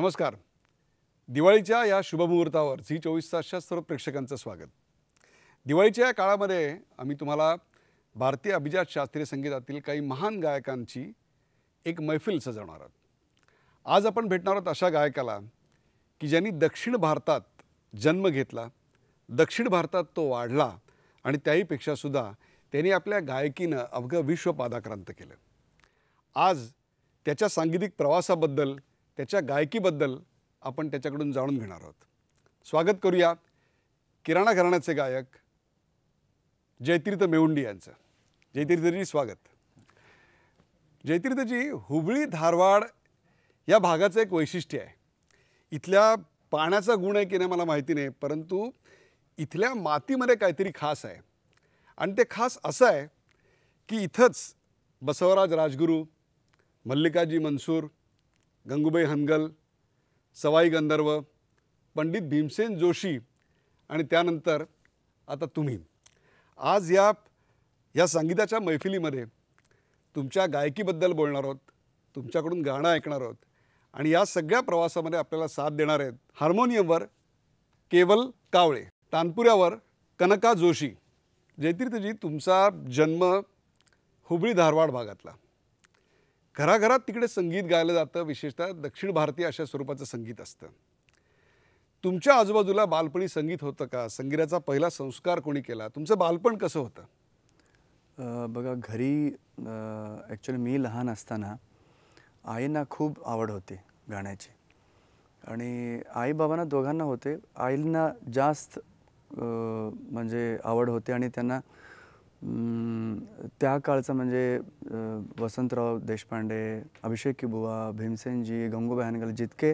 नमस्कार. दिवाळीच्या या शुभमुहूर्तावर झी24 तासच्या सर्व प्रेक्षकांचं स्वागत. दिवाळीच्या या काळामध्ये आम्ही तुम्हाला भारतीय अभिजात शास्त्रीय संगीतातील काही महान गायकांची एक मैफिल सजवणार आहोत. आज आपण भेटणार आहोत अशा गायकाला की ज्यांनी दक्षिण भारतात जन्म घेतला, दक्षिण भारतात तो वाढला आणि त्याहीपेक्षा सुद्धा त्यांनी आपल्या गायकीनं अवघं विश्व पादाक्रांत केलं. आज त्याच्या सांगीतिक प्रवासाबद्दल, त्याच्या गायकीबद्दल आपण त्याच्याकडून जाणून घेणार आहोत. स्वागत करूया किराणा घराण्याचे गायक जयतीर्थ मेवुंडी यांचं. जयतीर्थजी स्वागत. जयतीर्थजी, हुबळी धारवाड या भागाचं एक वैशिष्ट्य आहे. इथल्या पाण्याचा गुण आहे की नाही मला माहिती नाही, परंतु इथल्या मातीमध्ये काहीतरी खास आहे. आणि ते खास असं आहे की इथंच बसवराज राजगुरू, मल्लिकाजी मनसूर, गंगूबाई हनगल, सवाई गंधर्व, पंडित भीमसेन जोशी आणि त्यानंतर आता तुम्ही आज या संगीताच्या मैफिलीमध्ये तुमच्या गायकीबद्दल बोलणार आहोत, तुमच्याकडून गाणं ऐकणार आहोत. आणि या सगळ्या प्रवासामध्ये आपल्याला साथ देणार आहेत हार्मोनियमवर केवल कावळे, तानपुऱ्यावर कनका जोशी. जयतीर्थजी, तुमचा जन्म हुबळी धारवाड भागातला. घराघरात तिकडे संगीत गायलं जातं, विशेषतः दक्षिण भारतीय अशा स्वरूपाचं संगीत असतं. तुमच्या आजूबाजूला बालपणी संगीत होतं का? संगीताचा पहिला संस्कार कोणी केला? तुमचं बालपण कसं होतं? बघा, घरी ॲक्च्युली मी लहान असताना आईंना खूप आवड होती गाण्याची. आणि आई बाबांना दोघांना होते. आईंना जास्त म्हणजे आवड होते आणि त्यांना त्या काळचं म्हणजे वसंतराव देशपांडे, अभिषेकी बुवा, भीमसेनजी, गंगूबाई हनगल जितके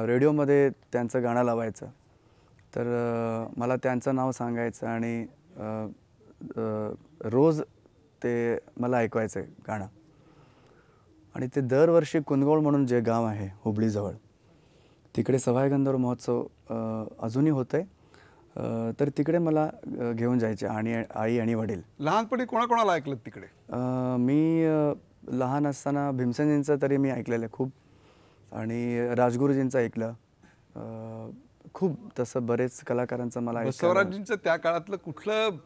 रेडिओमध्ये त्यांचं गाणं लावायचं तर मला त्यांचं नाव सांगायचं आणि रोज ते मला ऐकवायचं गाणं. आणि ते दरवर्षी कुंदगोळ म्हणून जे गाव आहे हुबळीजवळ, तिकडे सवाई गंधर्व महोत्सव अजूनही होत आहे. तर तिकडे मला घेऊन जायचे आणि आई आणि वडील. लहानपणी कोणाकोणाला ऐकलं तिकडे? मी लहान असताना भीमसेनजींचं तरी मी ऐकलेलं आहे खूप, आणि राजगुरूजींचं ऐकलं खूप. तसं बरेच कलाकारांचं मला ऐकलं. बसवराजजींचं त्या काळातलं कुठलं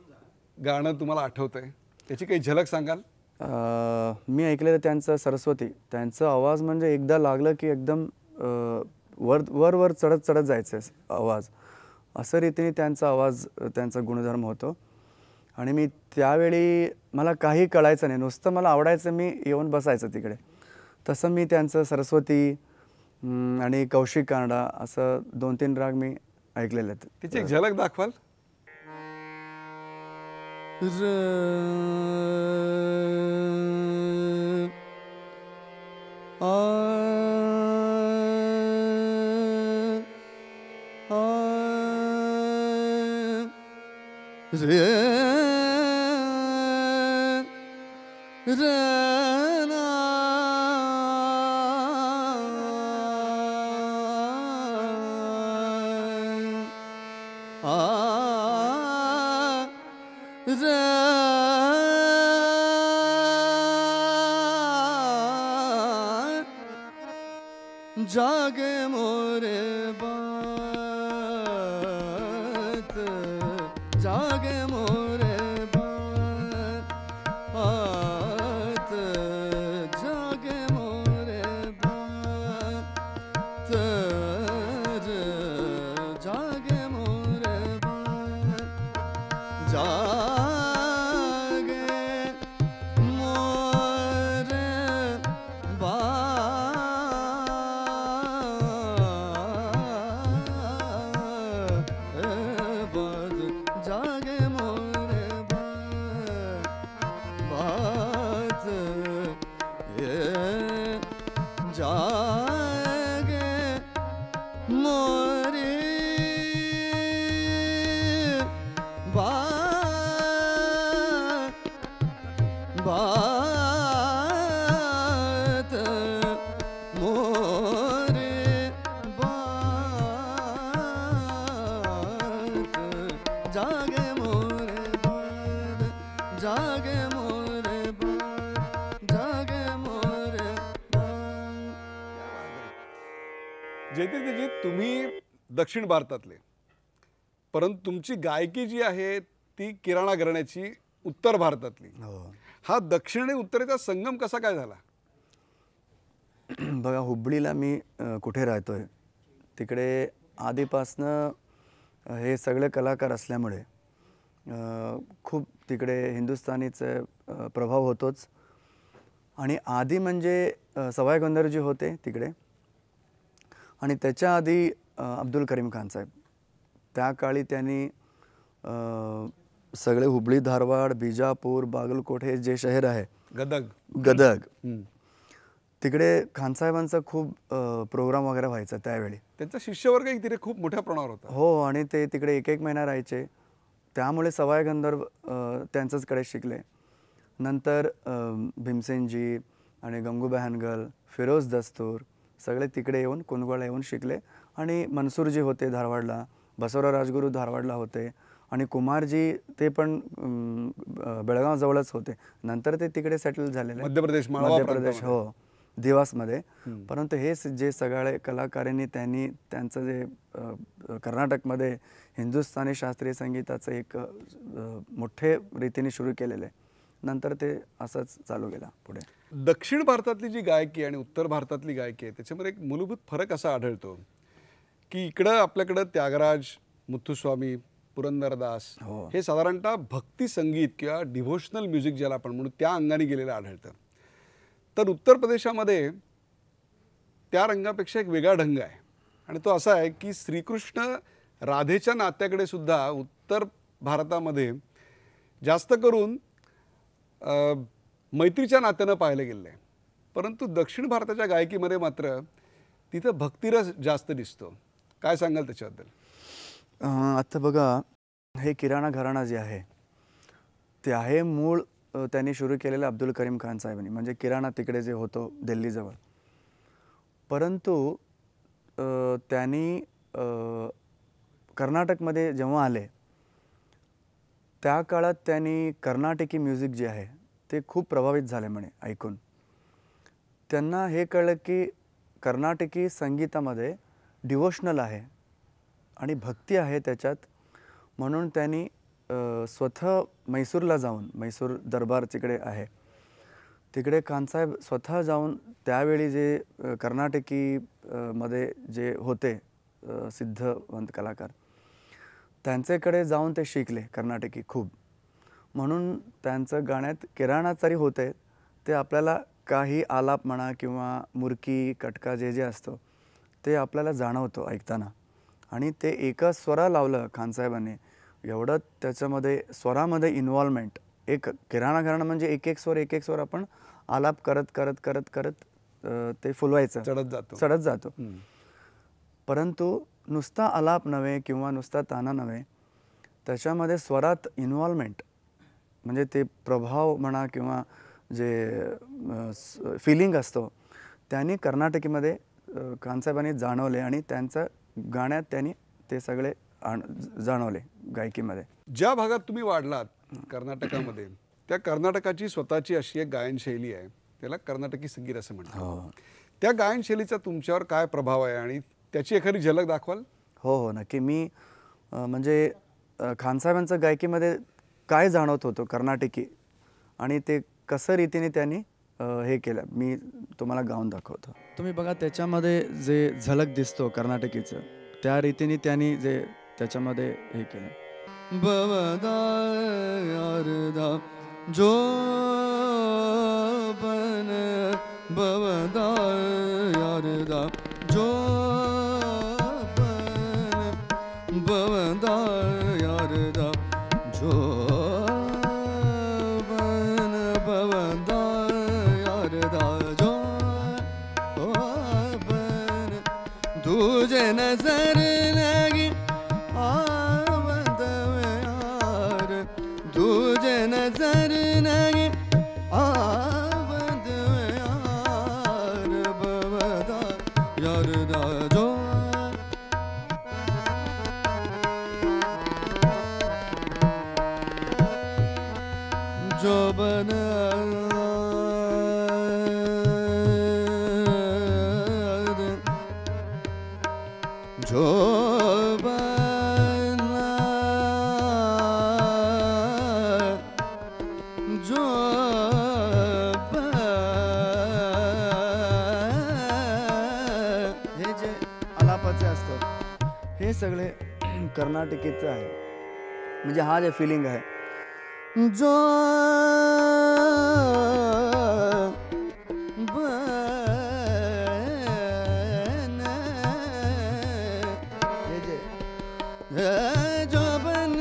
गाणं तुम्हाला आठवतंय? त्याची काही झलक सांगाल? मी ऐकलेलं त्यांचं सरस्वती. त्यांचं आवाज म्हणजे एकदा लागलं की एकदम वर वर चढत जायचं आवाज, असं रीतीने त्यांचा आवाज, त्यांचा गुणधर्म होतो. आणि मी त्यावेळी मला काही कळायचं नाही, नुसतं मला आवडायचं, मी येऊन बसायचं तिकडे. तसं मी त्यांचं सरस्वती आणि कौशिक कांडा असं 2-3 राग मी ऐकलेले आहेत. त्याची एक झलक दाखवाल? जागे मोरे बात, जागे मोरे बात, जागे मोरे बात, जागे मोरे बात, जागे मोरे जयतीजी, तुम्ही दक्षिण भारतातले, परंतु तुमची गायकी जी आहे ती किराणा घराण्याची उत्तर भारतातली. हा दक्षिण आणि उत्तरेचा संगम कसा काय झाला? बघा, हुबळीला मी कुठे राहतोय तिकडे आधीपासनं हे सगळे कलाकार असल्यामुळे खूप तिकडे हिंदुस्थानीचं प्रभाव होतोच. आणि आधी म्हणजे सवाई गंधर्वजी होते तिकडे, आणि त्याच्या आधी अब्दुल करीम खान साहेब. त्या काळी त्यांनी सगळे हुबळी, धारवाड, बिजापूर, बागलकोट हे जे शहर आहे, गदग तिकडे खानसाहेबांचा खूप प्रोग्राम वगैरे व्हायचा त्यावेळी. त्यांचा शिष्यवर्गही तिथे खूप मोठ्या प्रमाणावर होता. हो, आणि ते तिकडे एक महिना राहायचे. त्यामुळे सवाई गंधर्व त्यांच्याचकडे शिकले. नंतर भीमसेनजी आणि गंगूबाई हनगल, फिरोज दस्तूर सगळे तिकडे येऊन कुंदगोळला येऊन शिकले. आणि मनसूरजी होते धारवाडला, बसवराव राजगुरू धारवाडला होते, आणि कुमारजी ते पण बेळगाव जवळच होते. नंतर ते तिकडे सेटल झालेले मध्यप्रदेश, हो, दिवासमध्ये. परंतु हे जे सगळे कलाकारांनी त्यांनी त्यांचं जे कर्नाटकमध्ये हिंदुस्थानी शास्त्रीय संगीताचं एक मोठे रीतीने सुरू केलेलं आहे. नंतर ते असंच चालू गेला पुढे. दक्षिण भारतातली जी गायकी आणि उत्तर भारतातली गायकी आहे त्याच्यामध्ये एक मूलभूत फरक असा आढळतो की इकडं आपल्याकडं त्यागराज, मुथुस्वामी, पुरंदरदास हे साधारणतः भक्ती संगीत किंवा डिव्होशनल म्युझिक ज्याला आपण म्हणू त्या अंगाने गेलेलं आढळतं. तर उत्तर प्रदेशामध्ये त्या रंगापेक्षा एक वेगळा ढंग आहे, आणि तो असा आहे की श्रीकृष्ण राधेच्या नात्याकडे सुद्धा उत्तर भारतामध्ये जास्त करून मैत्रीच्या नात्यानं पाहिलं गेलं आहे. परंतु दक्षिण भारताच्या गायकीमध्ये मात्र तिथं भक्तिरस जास्त दिसतो. काय सांगाल त्याच्याबद्दल? आता बघा, हे किराणा घराणा जे आहे ते आहे मूळ त्यांनी सुरू केलेलं अब्दुल करीम खान साहेबांनी, म्हणजे किराणा तिकडे जे होतो दिल्लीजवळ. परंतु त्यांनी कर्नाटकमध्ये जेव्हा आले त्या काळात त्यांनी कर्नाटकी म्युझिक जे आहे ते खूप प्रभावित झाले म्हणे ऐकून. त्यांना हे कळलं की कर्नाटकी संगीतामध्ये डिवोशनल आहे आणि भक्ती आहे त्याच्यात. म्हणून त्यांनी स्वतः मैसूरला जाऊन, मैसूर दरबार तिकडे आहे, तिकडे खानसाहेब स्वतः जाऊन त्यावेळी जे कर्नाटकी मध्ये जे होते सिद्धवंत कलाकार त्यांच्याकडे जाऊन ते शिकले कर्नाटकी खूप. म्हणून त्यांचं गाण्यात किराणा तरी होते ते आपल्याला काही आलाप म्हणा किंवा मुरकी कटका जे जे असतो ते आपल्याला जाणवतो ऐकताना. आणि ते एकच स्वरा लावलं खानसाहेबांनी, एवढं त्याच्यामध्ये स्वरामध्ये इन्व्हॉल्वमेंट. एक किराणा घराणा म्हणजे एक एक स्वर आपण आलाप करत करत करत करत ते फुलवायचं, चढत जातो. परंतु नुसता आलाप नव्हे किंवा नुसता ताना नव्हे, त्याच्यामध्ये स्वरात इन्व्हॉल्वमेंट म्हणजे ते प्रभाव म्हणा किंवा जे फिलिंग असतो त्यांनी कर्नाटकीमध्ये खानसाहेबांनी जाणवले, आणि त्यांचं गाण्यात त्यांनी ते सगळे जाणवले गायकीमध्ये. ज्या भागात तुम्ही वाढलात कर्नाटकामध्ये, त्या कर्नाटकाची स्वतःची अशी एक गायनशैली आहे, त्याला कर्नाटकी संगीत असं म्हणतात. त्या गायनशैलीचा तुमच्यावर काय प्रभाव आहे आणि त्याची एखादी झलक दाखवाल? हो हो, नक्की. मी म्हणजे खानसाहेबांचं गायकीमध्ये काय जाणवत होतं कर्नाटकी आणि ते कसं रीतीने त्यांनी हे केलं, मी तुम्हाला गाऊन दाखवतो. तुम्ही बघा, त्याच्यामध्ये जे झलक दिसतो कर्नाटकीचं त्या रीतीने त्यांनी जे त्याच्यामध्ये हे केलं. बवदा यारदा जो बन बवदा यारदा जो बन बवदा यारदा जो बन बवदा यारदा जो बन तुझे नजर लगी आवद यार, तुझे नजर लगी आवद यार, बवदा यारदा जो जो बन ಜೋಬನ हे जे आलापाचे असतात हे सगळे कर्नाटकीचं आहे. म्हणजे हा जे फिलिंग आहे जो हे जे जो बन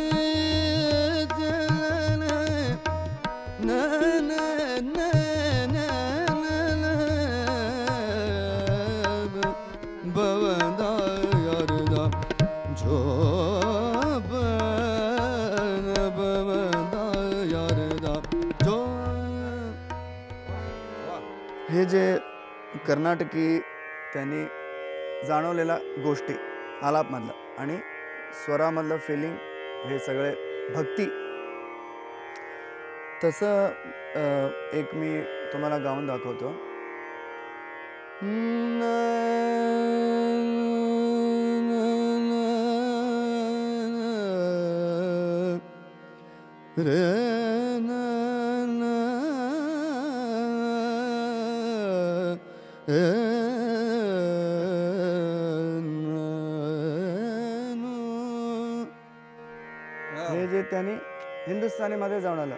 बवदा यारदा जो बवदा यारदा जो हे जे कर्नाटकी त्यांनी जाणवलेल्या गोष्टी आलापमधलं आणि स्वरामधलं फिलिंग हे सगळे भक्ती तसं एक मी तुम्हाला गाऊन दाखवतो. रे हे जे त्यांनी हिंदुस्थानीमध्ये जाऊन आलं.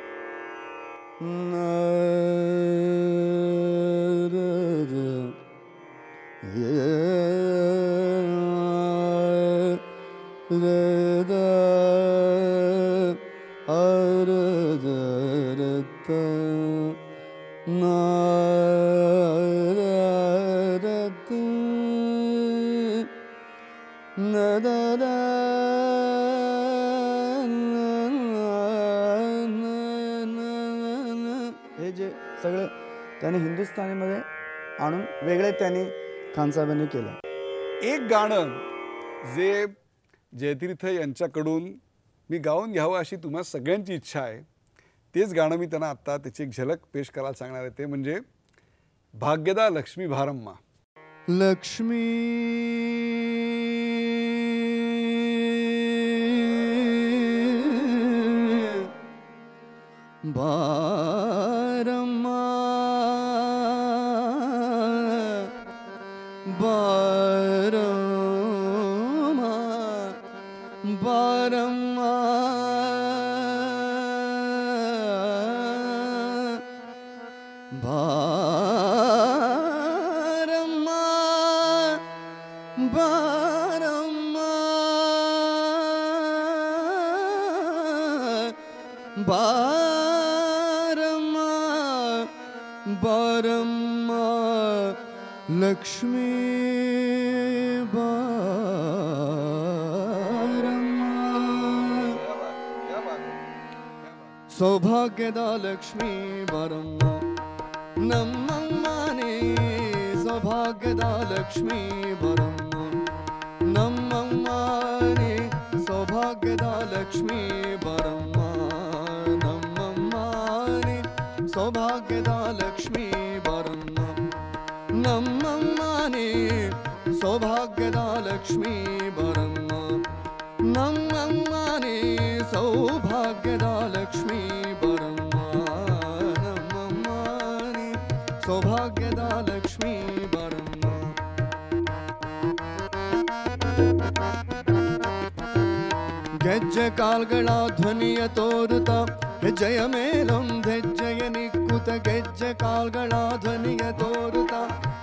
हे जे सगळे त्याने हिंदुस्थानीमध्ये आणून वेगळे त्यांनी खानसाहेबांनी केलं. एक गाणं जे जयतीर्थ यांच्याकडून मी गाऊन घ्यावं अशी तुम्हा सगळ्यांची इच्छा आहे, तेच गाणं मी त्यांना आत्ता त्याची एक झलक पेश करायला सांगणार आहे. ते म्हणजे भाग्यदा लक्ष्मी भारम्मा. लक्ष्मी बारम्मा बारम्मा बारम्मा बारम्मा बारम्मा बारम्मा बारम्मा लक्ष्मी बारम्मा सौभाग्यद लक्ष्मी बारम्मा नಮ್ಮಮ್ಮನೇ ಸೌಭಾಗ್ಯದ ಲಕ್ಷ್ಮೀ ಬಾರಮ್ಮ ನಮ್ಮಮ್ಮನೇ ಸೌಭಾಗ್ಯದ ಲಕ್ಷ್ಮೀ ಬಾರಮ್ಮ ನಮ್ಮಮ್ಮನೇ ಸೌಭಾಗ್ಯದ ಲಕ್ಷ್ಮೀ ಬಾರಮ್ಮ ನಮ್ಮಮ್ಮನೇ ಸೌಭಾಗ್ಯದ ಲಕ್ಷ್ಮೀ ಬಾರಮ್ಮ ನಮ್ಮಮ್ಮನೇ ಸೌಭಾಗ್ಯದ ಲಕ್ಷ್ಮೀ ಬಾರಮ್ಮ ಸೌಭಾಗ್ಯದ ಲಕ್ಷ್ಮೀ ಬಾರಮ್ಮ ಗೆಜ್ಜೆ ಕಾಲ್ಗಳ ಧ್ವನಿಯ ತೋರುತ್ತ ಹೆಜ್ಜೆಯ ಮೇಲೊಂದೆಜ್ಜೆಯ ನಿಕ್ಕುತ ಗೆಜ್ಜೆ ಕಾಲ್ಗಳ ಧ್ವನಿಯ ತೋರುತ್ತ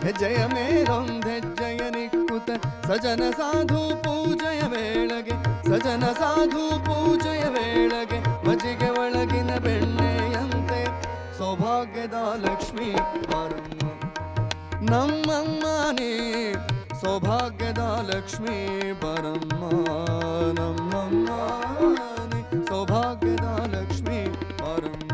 ಹೆಜ್ಜೆಯ ಮೇಲೊಂದೆಜ್ಜೆಯ ನಿಕ್ಕುತ ಸಜನ ಸಾಧು ಪೂಜೆಯ ವೇಳೆಗೆ ಸಜನ ಸಾಧು ಪೂಜೆಯ ವೇಳೆಗೆ ಮಜಿಗೆ ಒಳಗಿನ ಬೆಣ್ಣೆಯಂತೆ ಸೌಭಾಗ್ಯದ ಲಕ್ಷ್ಮೀ ಬಾರಮ್ಮ ನಮ್ಮಮ್ಮನೇ ಸೌಭಾಗ್ಯದ ಲಕ್ಷ್ಮೀ ಬಾರಮ್ಮ ನಮ್ಮಮ್ಮನೇ ಸೌಭಾಗ್ಯದ ಲಕ್ಷ್ಮೀ ಬಾರಮ್ಮ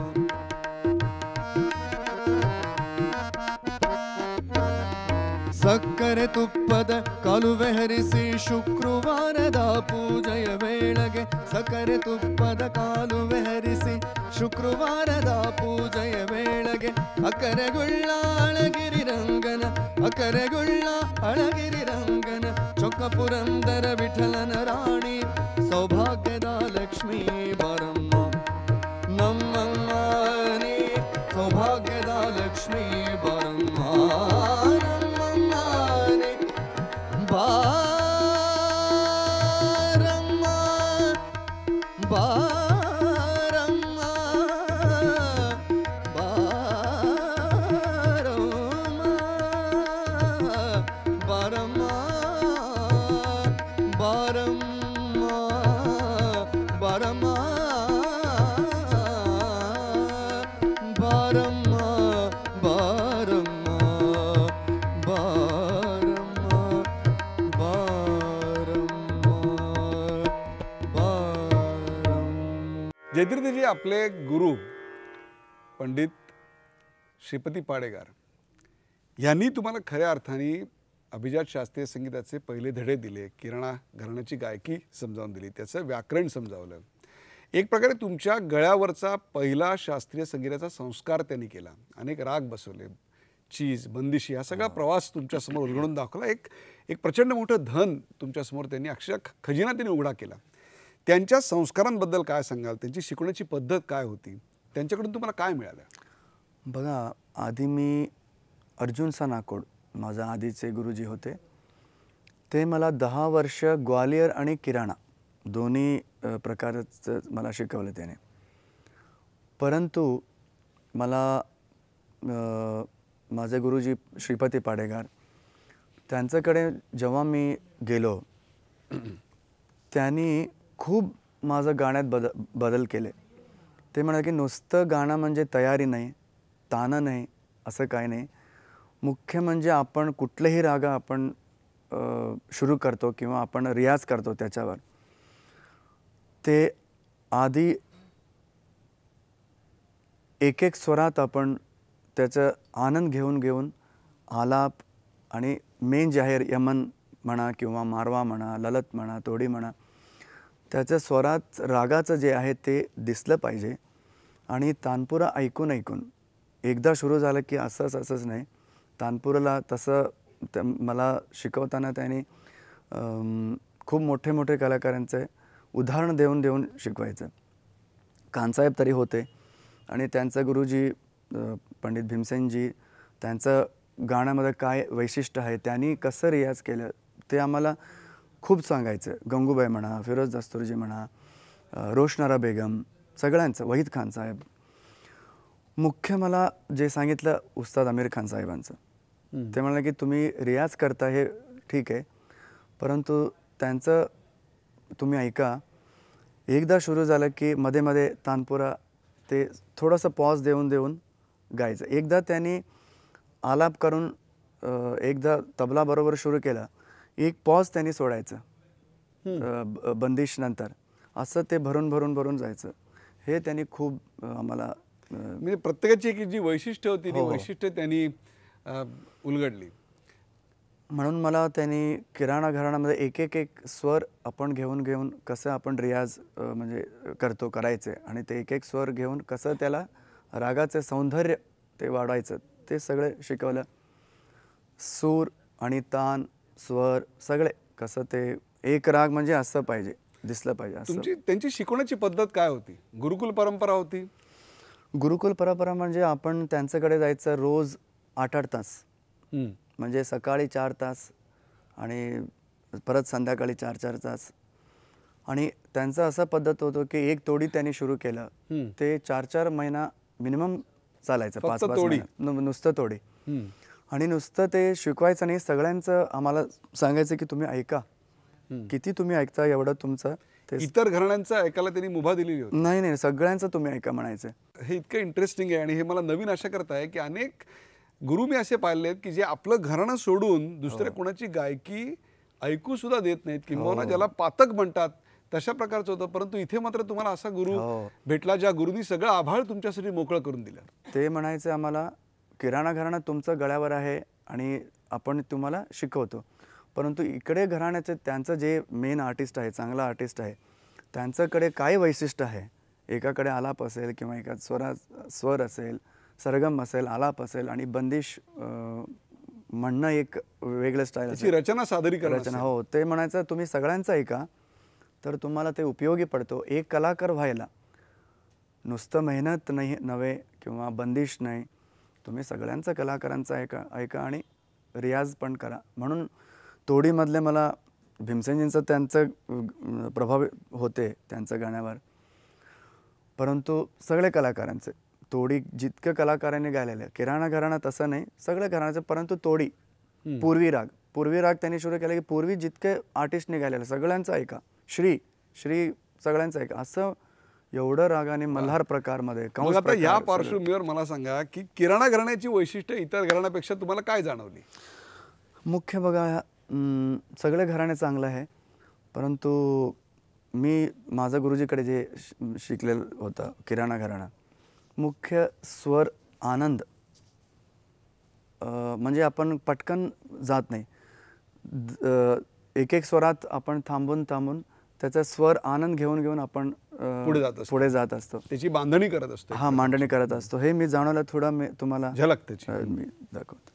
ಸಕ್ಕರೆ ತುಪ್ಪದ ಕಾಲುವೆ ಹರಿಸಿ ಶುಕ್ರವಾರದ ಪೂಜೆಯ ವೇಳೆಗೆ ಸಕ್ಕರೆ ತುಪ್ಪದ ಕಾಲುವೆ ಹರಿಸಿ ಶುಕ್ರವಾರದ ಪೂಜೆಯ ವೇಳೆಗೆ ಅಕರೆಗುಳ್ಳ ಅಳಗಿರಿ ರಂಗನ ಅಕರೆಗುಳ್ಳ ಅಳಗಿರಿ ರಂಗನ ಚೊಕ್ಕ पुरंदर विठलन राणी सौभाग्यदा लक्ष्मी बारम्मा नम्माने सौभाग्यदा लक्ष्मी बारम्मा नम्माने बारम्मा बारम्मा बारम्मा बारम्मा बारम्मा बारम्मा बारम्मा बारम्मा बारम्मा जयतीर्थजी आपले गुरु पंडित श्रीपती पाडेगार यांनी तुम्हाला खऱ्या अर्थाने अभिजात शास्त्रीय संगीताचे पहिले धडे दिले, किराणा घराण्याची गायकी समजावून दिली, त्याचं व्याकरण समजावलं. एक प्रकारे तुमच्या गळ्यावरचा पहिला शास्त्रीय संगीताचा संस्कार त्यांनी केला. अनेक राग बसवले, चीज, बंदिशी हा सगळा प्रवास तुमच्यासमोर उलगडून दाखवला. एक प्रचंड मोठं धन तुमच्यासमोर त्यांनी अक्षरशः खजिना त्यांनी उघडा केला. त्यांच्या संस्कारांबद्दल काय सांगाल? त्यांची शिकवण्याची पद्धत काय होती? त्यांच्याकडून तुम्हाला काय मिळालं? बघा, आधी मी अर्जुन सा नाकोड माझा आधीचे गुरुजी होते. ते मला 10 वर्ष ग्वालियर आणि किराणा दोन्ही प्रकारचं मला शिकवलं त्याने. परंतु मला माझे गुरुजी श्रीपती पाडेगार त्यांच्याकडे जेव्हा मी गेलो त्यांनी खूप माझं गाण्यात बदल केले. ते म्हणाले की नुसतं गाणं म्हणजे तयारी नाही, ताणं नाही, असं काय नाही. मुख्य म्हणजे आपण कुठलेही राग आपण सुरू करतो किंवा आपण रियाज करतो त्याच्यावर ते आधी एक एक स्वरात आपण त्याचा आनंद घेऊन आलाप आणि मेन जाहीर यमन म्हणा किंवा मारवा म्हणा, ललत म्हणा, तोडी म्हणा, त्याच्या स्वरात रागाचं जे आहे ते दिसलं पाहिजे. आणि तानपुरा ऐकून एकदा सुरू झालं की असंच नाही. तानपुराला तसं मला शिकवताना त्यांनी खूप मोठे कलाकारांचे उदाहरण देऊन शिकवायचं. कानसाहेब तरी होते आणि त्यांचं गुरुजी पंडित भीमसेनजी, त्यांचं गाण्यामध्ये काय वैशिष्ट्य आहे, त्यांनी कसं रियाज केलं ते आम्हाला खूप सांगायचं. गंगूबाई म्हणा, फिरोज दस्तुरजी म्हणा, रोशनारा बेगम, सगळ्यांचं, वहीद खान साहेब. मुख्य मला जे सांगितलं उस्ताद आमिर खान साहेबांचं, ते म्हणाले की तुम्ही रियाज करता हे ठीक आहे, परंतु त्यांचं तुम्ही ऐका. एकदा सुरू झालं की मध्ये तानपुरा ते थोडंसं पॉज देऊन गायचं. एकदा त्यांनी आलाप करून एकदा तबला बरोबर सुरू केला, एक पॉज त्यांनी सोडायचं बंदिश नंतर, असं ते भरून जायचं. हे त्यांनी खूप आम्हाला म्हणजे प्रत्येकाची एक जी वैशिष्ट्य होती ती वैशिष्ट्य त्यांनी उलगडली. म्हणून मला त्यांनी किराणा घराण्यामध्ये एक स्वर आपण घेऊन कसं आपण रियाज म्हणजे करायचे आणि ते एक स्वर घेऊन कसं त्याला रागाचे सौंदर्य ते वाढवायचं ते सगळे शिकवलं. सूर आणि तान, स्वर सगळे कसं ते एक राग म्हणजे असं पाहिजे, दिसलं पाहिजे असं. तुमची त्यांची शिकवण्याची पद्धत काय होती? गुरुकुल परंपरा होती? गुरुकुल परंपरा म्हणजे आपण त्यांच्याकडे जायचं रोज 8-8 तास, म्हणजे सकाळी 4 तास आणि परत संध्याकाळी 4-4 तास. आणि त्यांचं असं पद्धत होतं की एक तोडी त्यांनी सुरू केलं ते 4-4 महिना मिनिमम चालायचं, 5-5 महिना नुसतं तोडी. आणि नुसतं ते शिकवायचं नाही, सगळ्यांचं आम्हाला सांगायचं की तुम्ही ऐका, किती तुम्ही ऐकता एवढं तुमचं. इतर घराण्यांचं ऐकायला त्यांनी मुभा दिलेली होती? नाही, सगळ्यांचं तुम्ही ऐका म्हणायचं. हे इतकं इंटरेस्टिंग आहे आणि हे मला नवीन आशा करत आहे की अनेक गुरु मी असे पाहिले आहेत की जे आपलं घराणं सोडून दुसऱ्या कोणाची गायकी ऐकू सुद्धा देत नाहीत, किंवा ज्याला पातक म्हणतात तशा प्रकारचं होतं. परंतु इथे मात्र तुम्हाला असा गुरु भेटला ज्या गुरुनी सगळं आभाळ तुमच्यासाठी मोकळं करून दिलं. ते म्हणायचं आम्हाला, किराणा घराणं तुमचं गळ्यावर आहे आणि आपण तुम्हाला शिकवतो, परंतु इकडे घराण्याचे त्यांचं जे मेन आर्टिस्ट आहे, चांगला आर्टिस्ट आहे, त्यांच्याकडे काय वैशिष्ट्य आहे. एकाकडे आलाप असेल किंवा एका स्वर असेल, सरगम असेल, आलाप असेल आणि बंदिश म्हणणं एक वेगळं स्टाईल त्याची रचना सादरीकरण रचना. हो, ते म्हणायचं तुम्ही सगळ्यांचं ऐका तर तुम्हाला ते उपयोगी पडतो. एक कलाकार व्हायला नुसतं मेहनत नाही नव्हे किंवा बंदिश नाही, तुम्ही सगळ्यांचं कलाकारांचं ऐका आणि रियाज पण करा. म्हणून तोडीमधले मला भीमसेनजींचं त्यांचं प्रभाव होते त्यांचं गाण्यावर, परंतु सगळे कलाकारांचे तोडी जितकं कलाकारांनी गायलेलं आहे, किराणा घराणा तसं नाही, सगळ्या घराण्याचं, परंतु तोडी पूर्वी राग त्यांनी सुरू केलं की पूर्वी जितके आर्टिस्टने गायलेलं सगळ्यांचं ऐका, श्री सगळ्यांचं ऐका, असं एवढं रागाने मल्हार प्रकारमध्ये. मग आता या पार्श्वभूमीवर मला सांगा की किराणा घराण्याची वैशिष्ट्य इतर घराण्यापेक्षा तुम्हाला काय जाणवली? मुख्य बघा, सगळे घराणे चांगलं आहे, परंतु मी माझं गुरुजीकडे जे शिकलेलं होतं किराणा घराणा, मुख्य स्वर आनंद, म्हणजे आपण पटकन जात नाही, एक एक स्वरात आपण थांबून त्याचा स्वर आनंद घेऊन आपण पुढे जात असतो, त्याची बांधणी करत असतो. हा, मांडणी करत असतो. हे मी जाणवलं. थोडं मी तुम्हाला झलक त्याची मी दाखवतो.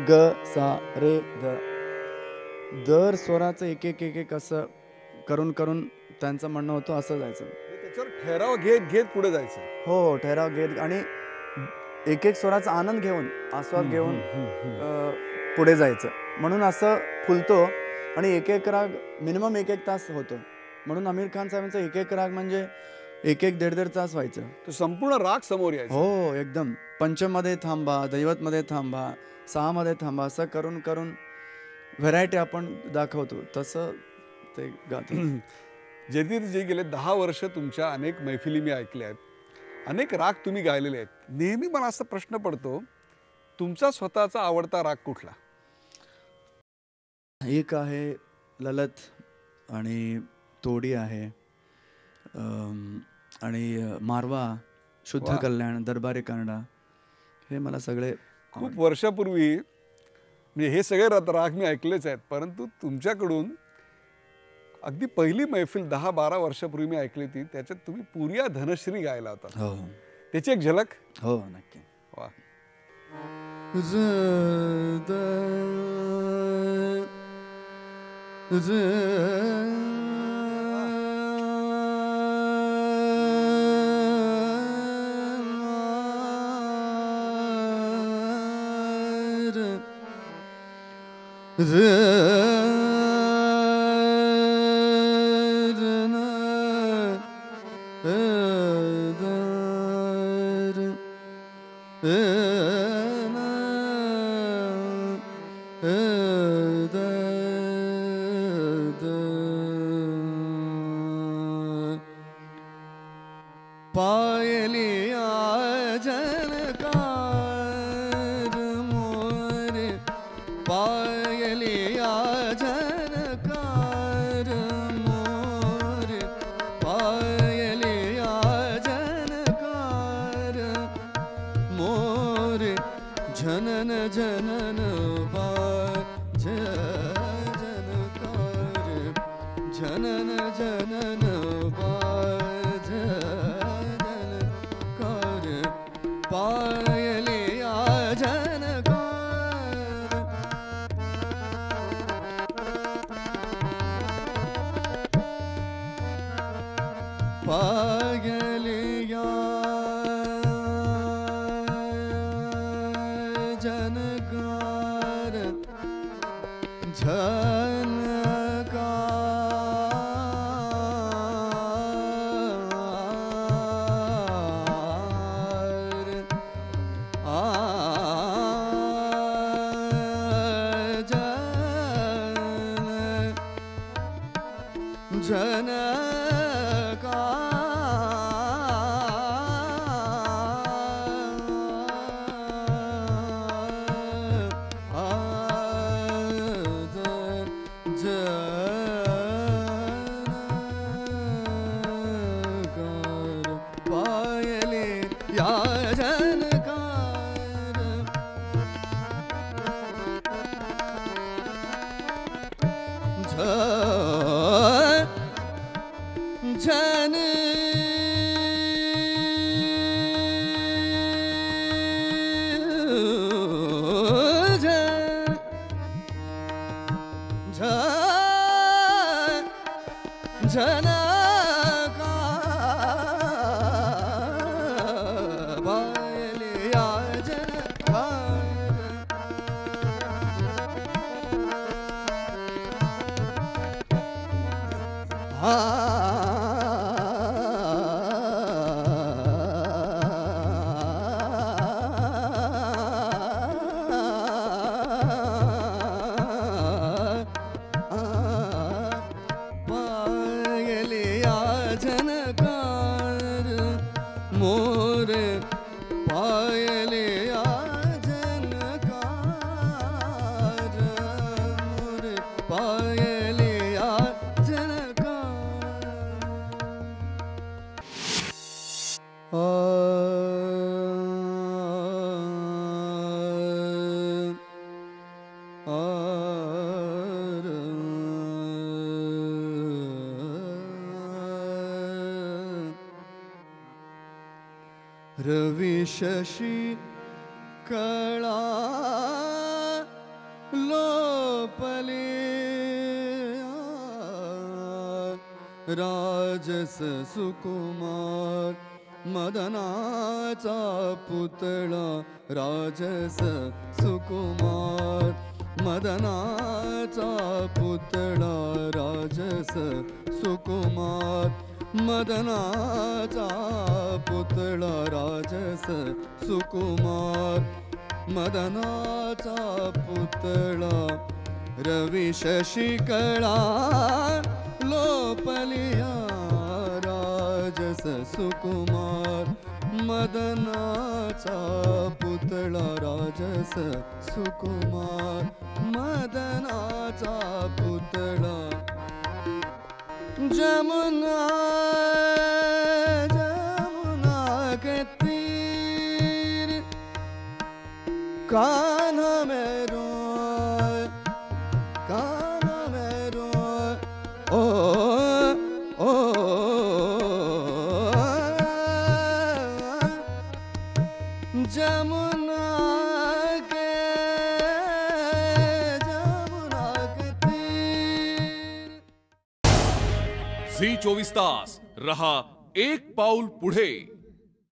ग सा रे ध, दर स्वराचं एक एक असं करून त्यांचं म्हणणं होतं असं जायचं. त्याच्यावर ठहराव घेत पुढे जायचं. हो, ठहराव घेत आणि एक एक स्वराचा आनंद घेऊन, आस्वाद घेऊन पुढे जायचं. म्हणून असं फुलतो आणि एक राग मिनिमम एक तास होतो. म्हणून आमिर खान साहेबांचा एक राग म्हणजे एक दीड तास व्हायचं. तो संपूर्ण राग समोर यायचा. हो, एकदम. पंचममध्ये थांबा, दैवतमध्ये थांबा, सहामध्ये थांबा, असं करून व्हरायटी आपण दाखवतो, तसं ते गातो. जयतीर्थजी, गेले 10 वर्ष तुमच्या अनेक मैफिली मी ऐकल्या आहेत, अनेक राग तुम्ही गायलेले आहेत. नेहमी मला असा प्रश्न पडतो, तुमचा स्वतःचा आवडता राग कुठला? एक आहे ललत आणि तोडी आहे, आणि मारवा, शुद्ध कल्याण, दरबारी कानडा, हे मला सगळे खूप वर्षापूर्वी, म्हणजे हे सगळे राग मी ऐकलेच आहेत, परंतु तुमच्याकडून अगदी पहिली मैफिल 10-12 वर्षापूर्वी मी ऐकली होती, त्याच्यात तुम्ही पुरिया धनश्री गायला होता. हो, त्याची एक झलक. हो, नक्की. वा. पायलिया रवि शशि कला लोपले राजस सुकुमार मदनाचा पुतळा राजस सुकुमार मदनाचा पुतळा राजस सुकुमार मदनाचा पुतळा राजस सुकुमार मदनाचा पुतळा रवि शशि कला लोपलिया राजस सुकुमार मदनाचा पुतळा राजस सुकुमार मदनाचा पुतळा जमुना जमुना के तीर कान्हा में रोए ओ ओ जमुना के तीर। झी 24 तास रहा एक पाऊल पुढे।